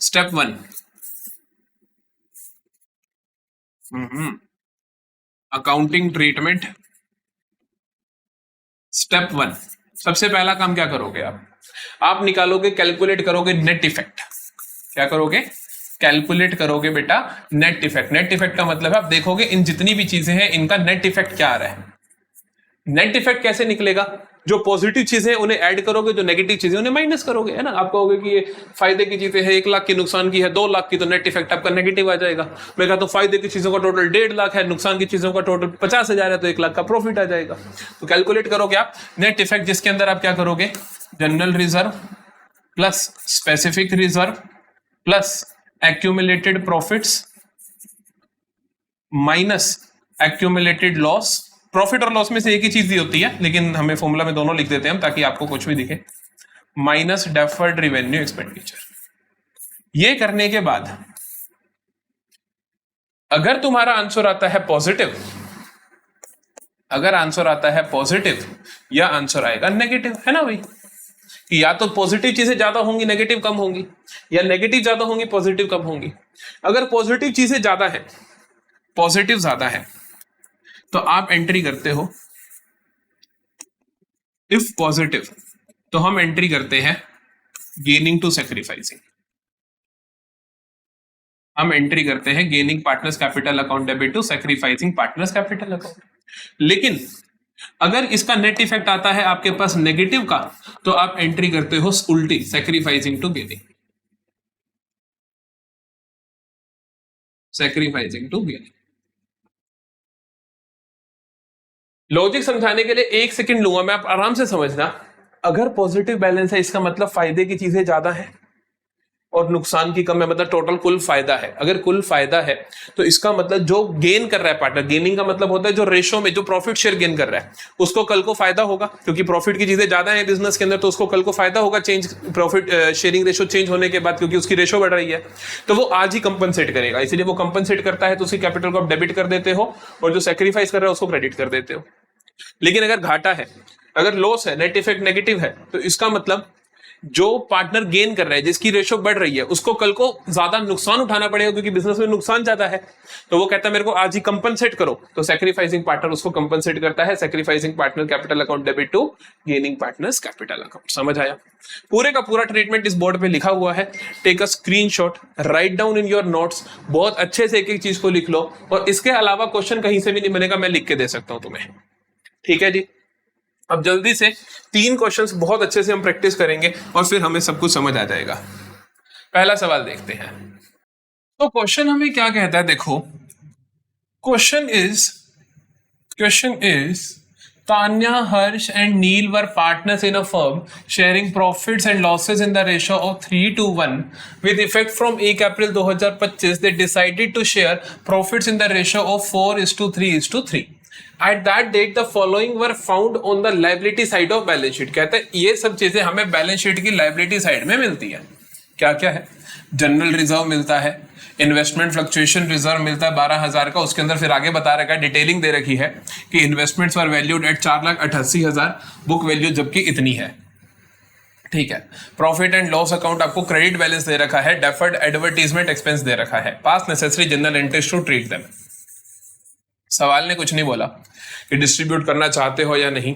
Step one, accounting treatment. Step one, सबसे पहला काम क्या करोगे आप निकालोगे, कैलकुलेट करोगे नेट इफेक्ट। क्या करोगे? कैलकुलेट करोगे बेटा नेट इफेक्ट। नेट इफेक्ट का मतलब है आप देखोगे इन जितनी भी चीजें हैं इनका नेट इफेक्ट क्या आ रहा है। नेट इफेक्ट कैसे निकलेगा? जो पॉजिटिव चीजें हैं उन्हें ऐड करोगे, जो नेगेटिव चीजें उन्हें माइनस करोगे, है ना। आप कहोगे कि ये फायदे की चीजें हैं 1 लाख की, नुकसान की है 2 लाख की, तो नेट इफेक्ट आपका नेगेटिव आ जाएगा। मैं कहता हूं फायदे की चीजों का टोटल 1.5 लाख है, नुकसान की चीजों का टोटल 50,000 है, तो 1 लाख का प्रॉफिट आ जाएगा। तो कैलकुलेट करोगे आप नेट इफेक्ट, जिसके अंदर आप क्या करोगे? General reserve plus specific reserve plus accumulated profits minus accumulated loss. Profit और लॉस में से एक ही चीज दी होती है, लेकिन हमें फॉर्मूला में दोनों लिख देते हैं ताकि आपको कुछ भी दिखे। Minus deferred revenue expenditure. ये करने के बाद अगर तुम्हारा आंसर आता है पॉजिटिव, अगर आंसर आता है पॉजिटिव या आंसर आएगा नेगेटिव, है ना भाई, कि या तो पॉजिटिव चीजें ज्यादा होंगी नेगेटिव कम होंगी, या नेगेटिव ज्यादा होंगी पॉजिटिव कम होंगी। अगर पॉजिटिव चीजें ज्यादा है, पॉजिटिव ज्यादा है, तो आप एंट्री करते हो इफ पॉजिटिव, तो हम एंट्री करते हैं गेनिंग टू सैक्रिफाइसिंग। हम एंट्री करते हैं gaining partners capital account debit to sacrificing partners capital account. लेकिन अगर इसका नेट इफेक्ट आता है आपके पास नेगेटिव का, तो आप एंट्री करते हो उल्टी, sacrificing to gaining. Sacrificing to gaining. Logic समझाने के लिए 1 सेकंड लूंगा मैं, आप आराम से समझना। अगर पॉजिटिव बैलेंस है इसका मतलब फायदे की चीजें ज्यादा है और नुकसान की कम है, मतलब टोटल कुल फायदा है। अगर कुल फायदा है तो इसका मतलब जो गेन कर रहा है पार्टनर, गेनिंग का मतलब होता है जो रेशो में जो प्रॉफिट शेयर गेन कर रहा है उसको कल को फायदा होगा, क्योंकि प्रॉफिट की चीजें ज्यादा है बिजनेस के अंदर, तो उसको कल को फायदा होगा change, profit sharing ratio change होने के बाद, क्योंकि उसकी रेशो बढ़ रही है। तो वो आज ही कंपनसेट करेगा, इसलिए वो कंपनसेट करता है तो उसकी कैपिटल को आप डेबिट कर देते हो और जो सेक्रीफाइस कर रहा है उसको क्रेडिट कर देते हो। लेकिन अगर घाटा है, अगर लॉस है, नेट इफेक्ट नेगेटिव है, तो इसका मतलब जो पार्टनर गेन कर रहा है, जिसकी रेशो बढ़ रही है, उसको कल को ज्यादा नुकसान उठाना पड़ेगा, क्योंकि बिजनेस में नुकसान ज्यादा है। तो वो कहता है मेरे को आज ही कंपनसेट करो, तो सैक्रिफाइसिंग पार्टनर उसको कंपनसेट करता है। Sacrificing partner capital account debit to gaining partners capital account. समझ आया? पूरे का पूरा ट्रीटमेंट इस बोर्ड पे लिखा हुआ है। Take a screenshot, write down in your notes, बहुत अच्छे से एक एक चीज को लिख लो। और इसके अलावा क्वेश्चन कहीं से भी नहीं बनेगा, मैं लिख के दे सकता हूं तुम्हें। ठीक है जी, अब जल्दी से 3 क्वेश्चंस बहुत अच्छे से हम प्रैक्टिस करेंगे और फिर हमें सब कुछ समझ आ जाएगा। पहला सवाल देखते हैं। तो क्वेश्चन हमें क्या कहता है, देखो question is Tanya, Harsh and Neil were partners in a firm sharing profits and losses in the ratio of 3:1 with effect from 1 April 2025 they decided to share profits in the ratio of 4:3:3। At that date the following were found on the liability side of balance sheet. कहते हैं ये सब चीजें हमें balance sheet की liability side में मिलती है। क्या क्या है? जनरल रिजर्व मिलता है, इन्वेस्टमेंट फ्लक्चुएशन रिजर्व मिलता है 12,000 का। उसके अंदर फिर आगे बता रखा है, डिटेलिंग दे रखी है कि investments were valued at 4,88,000, book value जबकि इतनी है। ठीक है। प्रॉफिट एंड लॉस अकाउंट आपको क्रेडिट बैलेंस दे रखा है, डेफर्ड एडवर्टीजमेंट एक्सपेंस दे रखा है, pass necessary journal entries to treat them. सवाल ने कुछ नहीं बोला कि डिस्ट्रीब्यूट करना चाहते हो या नहीं,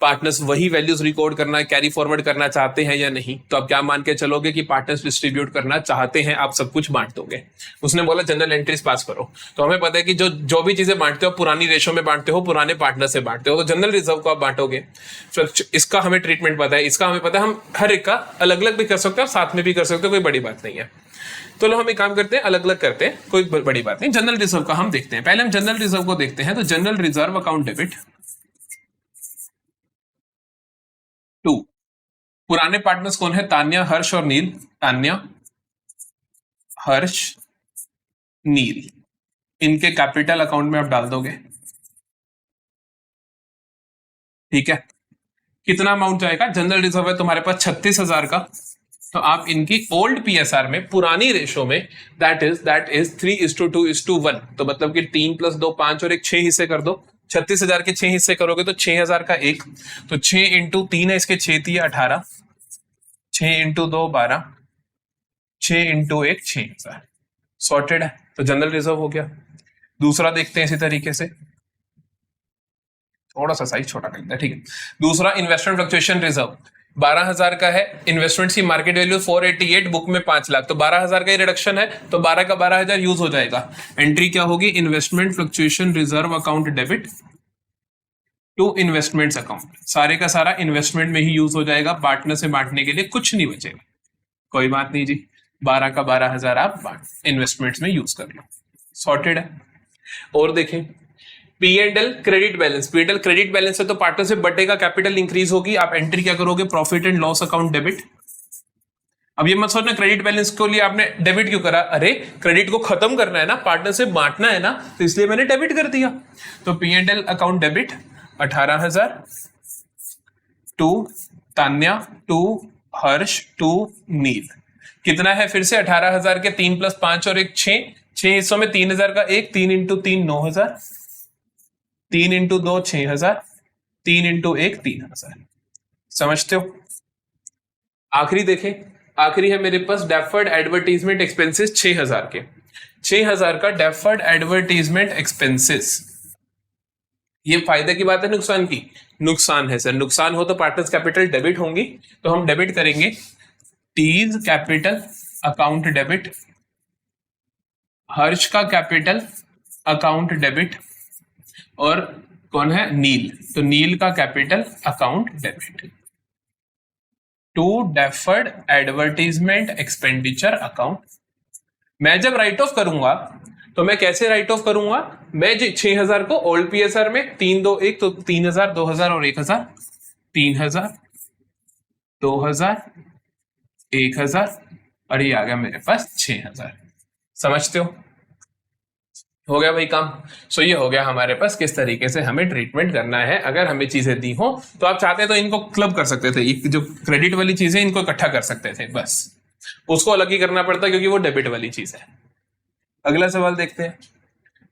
पार्टनर्स वही वैल्यूज रिकॉर्ड करना, कैरी फॉरवर्ड करना चाहते हैं या नहीं। तो आप क्या मान के चलोगे कि पार्टनर्स डिस्ट्रीब्यूट करना चाहते हैं, आप सब कुछ बांट दोगे। उसने बोला जनरल एंट्रीज पास करो, तो हमें पता है कि जो भी चीजें बांटते हो पुरानी रेशो में बांटते हो, पुराने पार्टनर से बांटते हो, तो जनरल रिजर्व को आप बांटोगे। इसका हमें ट्रीटमेंट पता है, इसका हमें पता है, हम हर एक का अलग अलग भी कर सकते हैं और साथ में भी कर सकते हो, कोई बड़ी बात नहीं है। तो लो हम एक काम करते हैं, अलग अलग करते हैं, कोई बड़ी बात नहीं। जनरल रिजर्व का हम देखते हैं। पहले हम जनरल रिजर्व को देखते हैं। तो general reserve account debit to, पुराने पार्टनर्स कौन है? तान्या, हर्ष और नील। तान्या, हर्ष, नील, इनके कैपिटल अकाउंट में आप डाल दोगे। ठीक है। कितना अमाउंट जाएगा? जनरल रिजर्व है तुम्हारे पास 36,000 का, तो आप इनकी ओल्ड पीएसआर में, पुरानी रेशो में, दैट इज 3:2:1, तो मतलब कि 3 + 2 5 और 1 6 हिस्से कर दो। 36,000 के 6 हिस्से करोगे तो 6,000 का एक, तो 6 × 3 है, इसके 6 × 18, 6 × 2 12, 6 × 1 6,000। सॉर्टेड है, तो जनरल रिजर्व हो गया। दूसरा देखते हैं इसी तरीके से, थोड़ा सा साइज छोटा कर दिया। ठीक है। दूसरा इन्वेस्टमेंट फ्लक्चुएशन रिजर्व 12,000 का है, इन्वेस्टमेंट्स की मार्केट वैल्यू 488, बुक में 5 लाख, तो 12,000 का ही रिडक्शन है, तो 12 का 12,000 यूज हो जाएगा। एंट्री क्या होगी? Investment fluctuation reserve account debit to investments account. सारे का सारा इन्वेस्टमेंट में ही यूज हो जाएगा, पार्टनर से बांटने के लिए कुछ नहीं बचेगा। कोई बात नहीं जी, 12 का 12,000 आप इन्वेस्टमेंट्स में यूज कर लो। सॉर्टेड है। और देखें P&L credit balance, P&L credit balance है तो पार्टनर से बटेगा, कैपिटल इंक्रीज होगी। आप एंट्री क्या करोगे? Profit and loss account debit. अब ये मत सोचना क्रेडिट बैलेंस के लिए आपने डेबिट क्यों करा, अरे क्रेडिट को खत्म करना है ना, पार्टनर से बांटना है ना, तो इसलिए मैंने डेबिट कर दिया। तो P&L account debit 18,000 to Tanya, to Harsh, to Neel. कितना है? फिर से 18,000 के 3 + 5 और 1 6, 6 हिस्सों में 3,000 का एक, 3 × 3 9,000, 3 × 2 6,000, 3 × 1 3,000। समझते हो? आखिरी देखें, आखिरी है मेरे पास डेफर्ड एडवर्टीजमेंट एक्सपेंसेस 6,000 के, 6,000 का डेफर्ड एडवर्टीजमेंट एक्सपेंसेस। ये फायदे की बात है नुकसान की? नुकसान है सर। नुकसान हो तो पार्टनर्स कैपिटल डेबिट होंगी, तो हम डेबिट करेंगे टीज कैपिटल अकाउंट डेबिट, हर्ष का कैपिटल अकाउंट डेबिट, और कौन है? नील, तो नील का capital account debit to deferred advertisement expenditure account. मैं जब राइट ऑफ करूंगा तो मैं कैसे राइट ऑफ करूंगा? मैं 6,000 को ओल्ड पीएसआर में 3 2 1, तो 3,000 2,000 और 1,000, 3,000 2,000 1,000, और ये आ गया मेरे पास 6,000। समझते हो गया भाई काम। सो ये हो गया हमारे पास किस तरीके से हमें ट्रीटमेंट करना है। अगर हमें चीजें दी हो तो आप चाहते तो इनको क्लब कर सकते थे, जो क्रेडिट वाली चीजें इनको इकट्ठा कर सकते थे, बस उसको अलग ही करना पड़ता क्योंकि वो डेबिट वाली चीज है। अगला सवाल देखते हैं।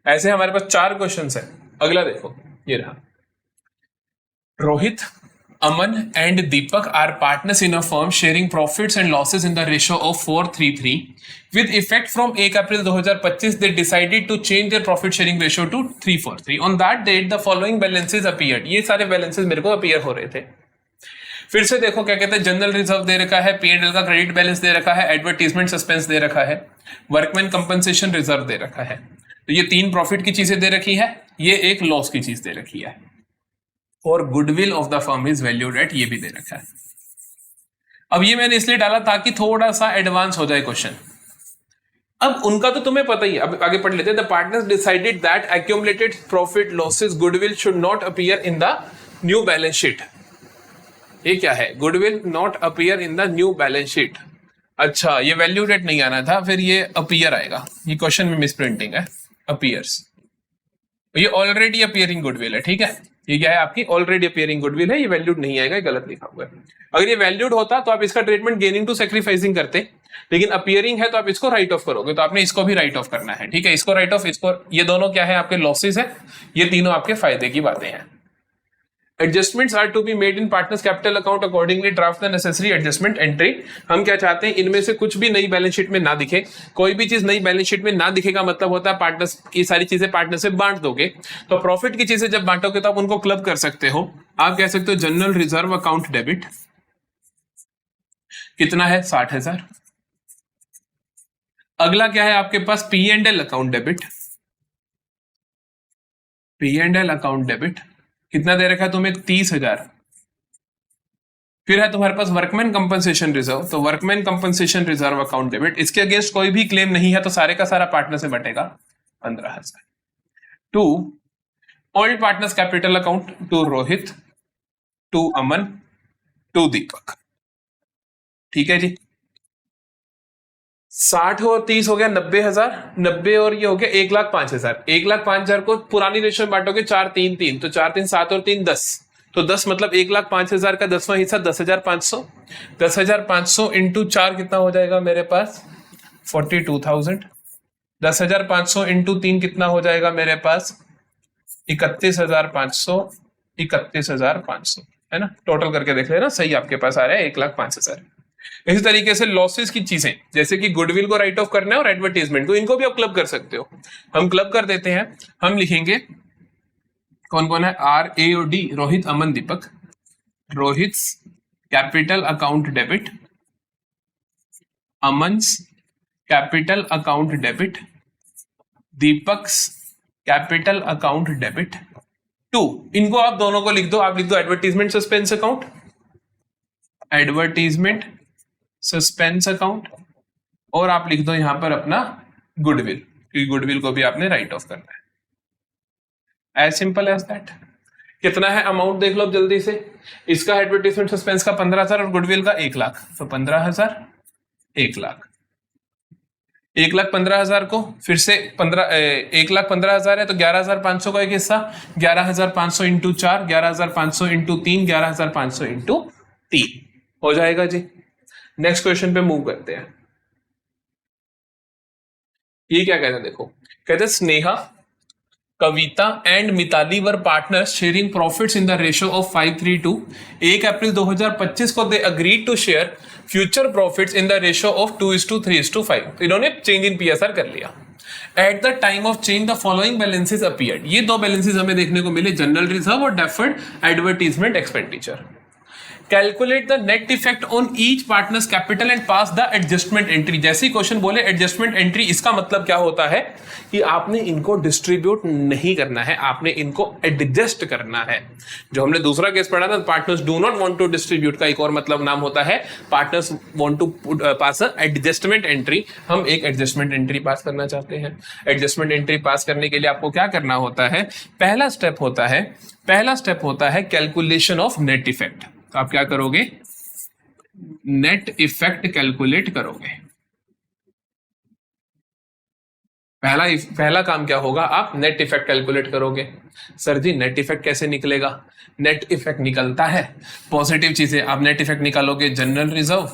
ऐसे हमारे पास 4 क्वेश्चन है। अगला देखो, ये रहा। Rohit, Aman and Deepak are partners in a firm sharing profits and losses in the ratio of 4:3:3. With effect from 1 April 2025, they decided to change their profit sharing ratio to 3:4:3. On that date, the following balances appeared. ये सारे balances मेरे को appear हो रहे थे। फिर से देखो क्या कहते हैं, जनरल रिजर्व दे रखा है, P&L का क्रेडिट बैलेंस दे रखा है, एडवर्टीजमेंट सस्पेंस दे रखा है, वर्कमैन कंपनसेशन रिजर्व दे रखा है। तो ये 3 प्रॉफिट की चीजें दे रखी है, ये एक लॉस की चीज दे रखी है, और goodwill of the firm is valued at, ये भी दे रखा है। अब ये मैंने इसलिए डाला ताकि थोड़ा सा एडवांस हो जाए क्वेश्चन। अब उनका तो तुम्हें पता ही है, अब आगे पढ़ लेते हैं। The partners decided that accumulated profit losses goodwill should not appear in the new balance sheet. ये क्या है? Goodwill not appear in the new balance sheet. अच्छा, ये वैल्यू डेट नहीं आना था, फिर ये अपीयर आएगा। ये क्वेश्चन में मिसप्रिंटिंग है, अपीयर्स। ये ऑलरेडी अपियरिंग गुडविल है, ठीक है, ये क्या है आपकी ऑलरेडी अपियरिंग गुडविल है, ये वैल्यूड नहीं आएगा, ये गलत लिखा हुआ है। अगर ये वैल्यूड होता तो आप इसका ट्रीटमेंट गेनिंग टू सैक्रिफाइसिंग करते, लेकिन अपियरिंग है तो आप इसको राइट ऑफ करोगे, तो आपने इसको भी राइट ऑफ करना है, ठीक है, इसको राइट ऑफ, इसको, ये दोनों क्या है आपके लॉसेस है, ये तीनों आपके फायदे की बातें हैं। Adjustments are to be made in partners capital account, accordingly draft the necessary adjustment entry। हम क्या चाहते हैं, इनमें से कुछ भी नई बैलेंस शीट में ना दिखे, कोई भी चीज नई बैलेंस शीट में ना दिखेगा मतलब होता है पार्टनर्स की सारी चीजें पार्टनर से बांट दोगे, तो प्रॉफिट की चीजें जब बांटोगे तो आप उनको क्लब कर सकते हो। आप कह सकते हो जनरल रिजर्व अकाउंट डेबिट कितना है 60,000। अगला क्या है आपके पास P and L account debit, P and L account debit कितना दे रखा है तुम्हें 30,000। फिर है तुम्हारे पास वर्कमैन कंपनसेशन रिजर्व, तो workman compensation reserve account debit, इसके अगेंस्ट कोई भी क्लेम नहीं है तो सारे का सारा पार्टनर से बटेगा 15,000। To old partners capital account, to Rohit, to Aman, to Deepak, ठीक है जी। 60 और 30 हो गया 90,000, 90 और ये हो गया 1,05,000। 1,05,000 को पुरानी रेशो में बांटोगे 4 3 3, तो 4 3 7 और 3 10, तो 10 मतलब 1,05,000 का 10वां हिस्सा 10,500। 10,500 इंटू 4 कितना हो जाएगा मेरे पास 42,000। 10,500 इंटू 3 कितना हो जाएगा मेरे पास 31,500। 31,500 है ना, टोटल करके देख लेना, सही आपके पास आ रहा है 1,05,000। इसी तरीके से लॉसेस की चीजें जैसे कि गुडविल को राइट ऑफ करना है और एडवर्टीजमेंट को, इनको भी आप क्लब कर सकते हो। हम क्लब कर देते हैं, हम लिखेंगे कौन कौन है, आर ए और D, Rohit Aman Deepak. Rohit capital account debit, Aman's capital account debit, Deepak's capital account debit. To, इनको आप दोनों को लिख दो, आप लिख दो advertisement suspense account, advertisement suspense account, और आप लिख दो यहां पर अपना गुडविल, क्योंकि गुडविल को भी आपने राइट ऑफ करना है। As simple as that. कितना है अमाउंट देख लो जल्दी से, इसका एडवर्टीजमेंट सस्पेंस का 15,000 और गुडविल का 1,00,000, तो 15,000 1,00,000। 1,15,000 को फिर से 1,15,000 है तो 11,500 का एक हिस्सा, 11,500 इंटू 4, 11,500 इंटू 3, 11,500 इंटू 3 हो जाएगा जी। नेक्स्ट क्वेश्चन पे मूव करते हैं। ये क्या कहते हैं देखो, कहते हैं Sneha, Kavita and Mitali were partners sharing profits in the ratio of 5:3:2। 1 April 2025 को they agreed to share future profits in the ratio of 2:3:5। इन्होंने चेंज इन पीएसआर कर लिया। At the time of change the following balances appeared. ये दो balances हमें देखने को मिले, जनरल रिजर्व और deferred advertisement expenditure. Calculate the net effect on each partners capital and pass the adjustment entry. जैसे क्वेश्चन बोले एडजस्टमेंट एंट्री, इसका मतलब क्या होता है कि आपने इनको डिस्ट्रीब्यूट नहीं करना है, आपने इनको एडजस्ट करना है। जो हमने दूसरा केस पढ़ा था, partners do not want to distribute का एक और मतलब नाम होता है partners want to pass a adjustment entry. हम एक एडजस्टमेंट एंट्री पास करना चाहते हैं। एडजस्टमेंट एंट्री पास करने के लिए आपको क्या करना होता है, पहला स्टेप होता है कैलकुलेशन ऑफ नेट इफेक्ट। तो आप क्या करोगे, नेट इफेक्ट कैलकुलेट करोगे। पहला काम क्या होगा, आप नेट इफेक्ट कैलकुलेट करोगे। सर जी नेट इफेक्ट कैसे निकलेगा, नेट इफेक्ट निकलता है पॉजिटिव चीजें, आप नेट इफेक्ट निकालोगे जनरल रिजर्व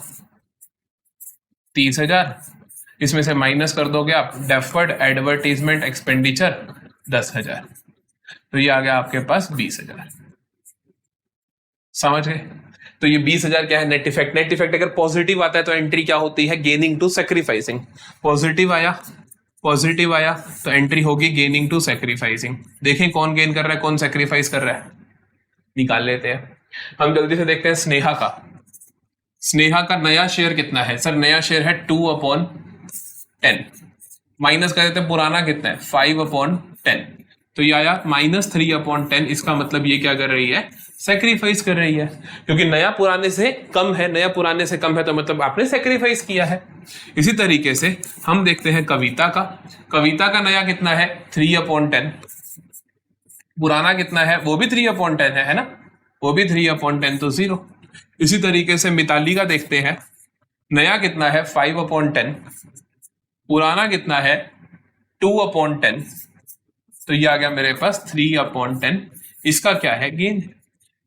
30,000, इसमें से माइनस कर दोगे आप डेफर्ड एडवर्टीजमेंट एक्सपेंडिचर 10,000, तो ये आ गया आपके पास 20,000। समझ गए? तो ये 20,000 क्या है नेट इफेक्ट। नेट इफेक्ट अगर पॉजिटिव आता है तो एंट्री क्या होती है, गेनिंग टू सैक्रिफाइसिंग। पॉजिटिव आया तो एंट्री होगी गेनिंग टू सैक्रिफाइसिंग। देखें कौन गेन कर रहा है, कौन सैक्रिफाइस कर रहा है, निकाल लेते हैं। हम जल्दी से देखते हैं स्नेहा का नया शेयर कितना है। सर नया शेयर है 2/10, माइनस कर देते हैं पुराना कितना है 5/10, तो ये आया -3/10। इसका मतलब ये क्या कर रही है, सैक्रिफाइस कर रही है, क्योंकि नया पुराने से कम है, तो मतलब आपने सैक्रिफाइस किया है। इसी तरीके से हम देखते हैं कविता का नया कितना है 3/10, पुराना कितना है वो भी 3/10 है ना, वो भी 3/10 तो 0। इसी तरीके से मिताली का देखते हैं, नया कितना है 5/10, पुराना कितना है 2/10, तो ये आ गया मेरे पास 3/10। इसका क्या है? गेन।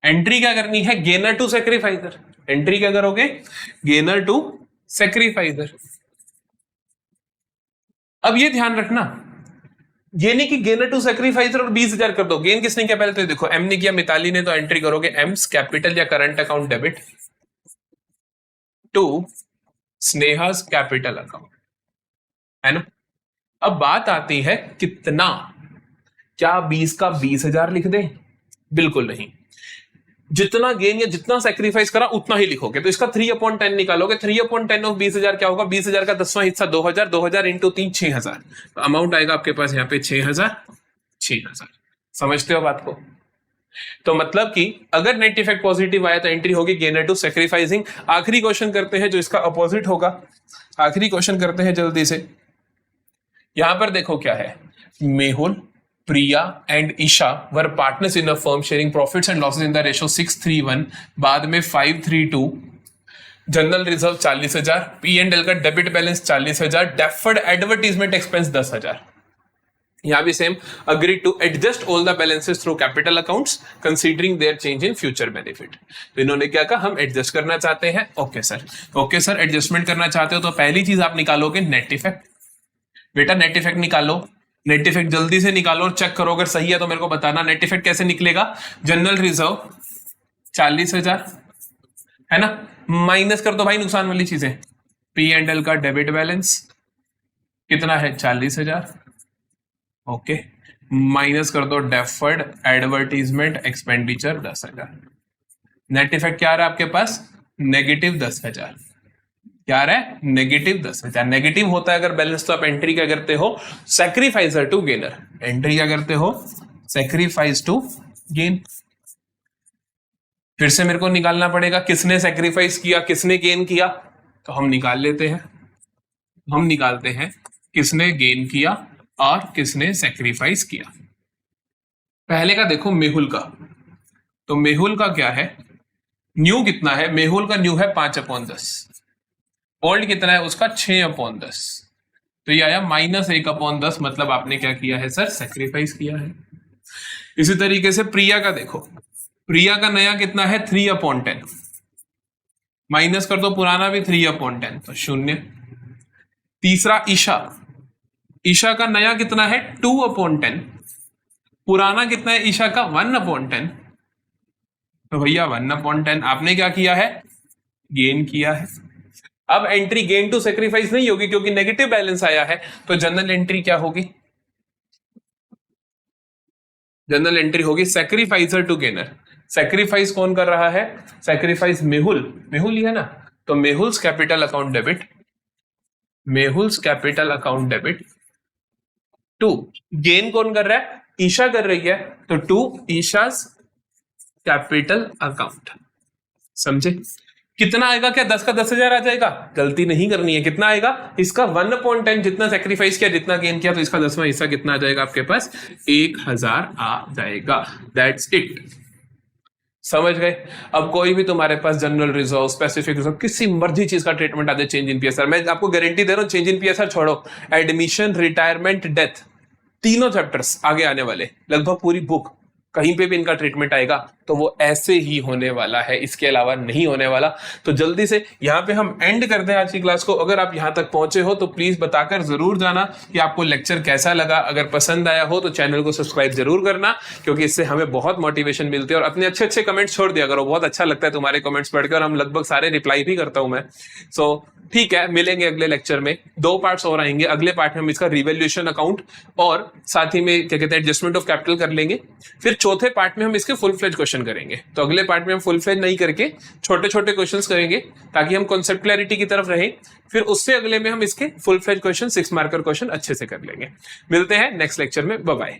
एंट्री क्या करनी है? Gainer to sacrificer. एंट्री क्या करोगे? Gainer to sacrificer. अब ये ध्यान रखना, ये नहीं कि गेनर टू सेक्रीफाइजर और 20,000 कर दो। गेन किसने किया? पहले तो देखो, एम ने किया, मिताली ने, तो एंट्री करोगे एम्स कैपिटल या current account debit to Sneha's capital account, है ना। अब बात आती है कितना, क्या 20 का 20,000 लिख दे? बिल्कुल नहीं, जितना गेन या जितना सेक्रीफाइस करा उतना ही लिखोगे। तो इसका 3/10 निकालोगे। 3/10 ऑफ 20,000 क्या होगा? 20,000 का 10वां हिस्सा 2,000, 2,000 इंटू 3 6,000। तो अमाउंट आएगा आपके पास यहाँ पे 6,000। समझते हो बात को? तो मतलब कि अगर नेट इफेक्ट पॉजिटिव आया तो एंट्री होगी गेनर टू सेक्रीफाइसिंग। आखिरी क्वेश्चन करते हैं जो इसका अपोजिट होगा। आखिरी क्वेश्चन करते हैं जल्दी से। यहां पर देखो क्या है, Mehul, Priya and Isha were partners in a firm sharing profits and losses in the ratio 6:3:1, बाद में 5:3:2। जनरल रिजर्व 40,000, P&L का debit balance 40,000, deferred advertisement expense 10,000। यहां भी same, agree to adjust all the balances through capital accounts considering their change in future benefit. तो इन्होंने क्या कहा? हम एडजस्ट करना चाहते हैं। ओके सर, एडजस्टमेंट करना चाहते हो तो पहली चीज आप निकालोगे नेट इफेक्ट। बेटा नेट इफेक्ट निकालो, नेट इफेक्ट जल्दी से निकालो और चेक करो, अगर सही है तो मेरे को बताना। नेट इफेक्ट कैसे निकलेगा? जनरल रिजर्व 40,000, है ना, माइनस कर दो भाई नुकसान वाली चीजें। P&L का डेबिट बैलेंस कितना है? 40,000। ओके, माइनस कर दो deferred advertisement expenditure 10,000। Net effect क्या आ रहा है आपके पास? नेगेटिव 10,000। क्या आ रहा है? नेगेटिव 10,000। नेगेटिव होता है अगर बैलेंस तो आप एंट्री क्या करते हो? Sacrificer to gainer. एंट्री क्या करते हो? Sacrifice to gain. फिर से मेरे को निकालना पड़ेगा किसने सेक्रीफाइस किया, किसने गेन किया। तो हम निकाल लेते हैं, हम निकालते हैं किसने गेन किया और किसने सेक्रीफाइस किया। पहले का देखो मेहुल का, तो मेहुल का क्या है? न्यू कितना है? मेहुल का न्यू है 5/10। ओल्ड कितना है उसका? 6/10। तो ये आया -1/10। मतलब आपने क्या किया है सर? सेक्रीफाइस किया है। इसी तरीके से प्रिया का देखो, प्रिया का नया कितना है? 3/10। माइनस कर दो पुराना भी 3/10, तो 0। तीसरा ईशा, ईशा का नया कितना है? 2/10। पुराना कितना है ईशा का? 1/10। तो भैया 1/10 आपने क्या किया है? गेन किया है। अब एंट्री गेन टू सेक्रीफाइस नहीं होगी क्योंकि नेगेटिव बैलेंस आया है। तो जनरल एंट्री क्या होगी? जनरल एंट्री होगी सेक्रीफाइसर टू गेनर। सेक्रीफाइस कौन कर रहा है? सेक्रीफाइस मेहुल, मेहुल ही है ना। तो Mehul's capital account debit, Mehul's capital account debit to gain कौन कर रहा है? ईशा कर रही है, तो टू ईशास कैपिटल अकाउंट। समझे? कितना आएगा? क्या 10 का 10,000 आ जाएगा? गलती नहीं करनी है। कितना आएगा? इसका 1/10 जितना सेक्रीफाइस किया, जितना गेन किया, तो इसका 10वां हिस्सा कितना आ जाएगा आपके पास? 1,000 आ जाएगा। That's it. समझ गए? अब कोई भी तुम्हारे पास जनरल रिजर्व, स्पेसिफिक रिजर्व, किसी मर्जी चीज का ट्रीटमेंट आ जाए, चेंज इन पीएसआर, मैं आपको गारंटी दे रहा हूं, चेंज इन पीएसआर छोड़ो, एडमिशन, रिटायरमेंट, डेथ, तीनों चैप्टर्स आगे आने वाले, लगभग पूरी बुक कहीं पे भी इनका ट्रीटमेंट आएगा तो वो ऐसे ही होने वाला है, इसके अलावा नहीं होने वाला। तो जल्दी से यहाँ पे हम एंड करते हैं आज की क्लास को। अगर आप यहाँ तक पहुंचे हो तो प्लीज बताकर जरूर जाना कि आपको लेक्चर कैसा लगा। अगर पसंद आया हो तो चैनल को सब्सक्राइब जरूर करना, क्योंकि इससे हमें बहुत मोटिवेशन मिलती है। और अपने अच्छे अच्छे कमेंट्स छोड़ दिया करो, बहुत अच्छा लगता है तुम्हारे कमेंट्स पढ़कर, हम लगभग सारे रिप्लाई भी करता हूं मैं। सो ठीक है, मिलेंगे अगले लेक्चर में। 2 पार्ट्स और आएंगे। अगले पार्ट में हम इसका रिवैल्यूएशन अकाउंट और साथ ही में क्या कहते हैं एडजस्टमेंट ऑफ कैपिटल कर लेंगे। फिर चौथे पार्ट में हम इसके फुल फ्लेज क्वेश्चन करेंगे। तो अगले पार्ट में हम फुल फ्लेज नहीं करके छोटे छोटे क्वेश्चंस करेंगे ताकि हम कॉन्सेप्ट क्लैरिटी की तरफ रहें। फिर उससे अगले में हम इसके full fledge question 6 marker question अच्छे से कर लेंगे। मिलते हैं नेक्स्ट लेक्चर में। Bye bye.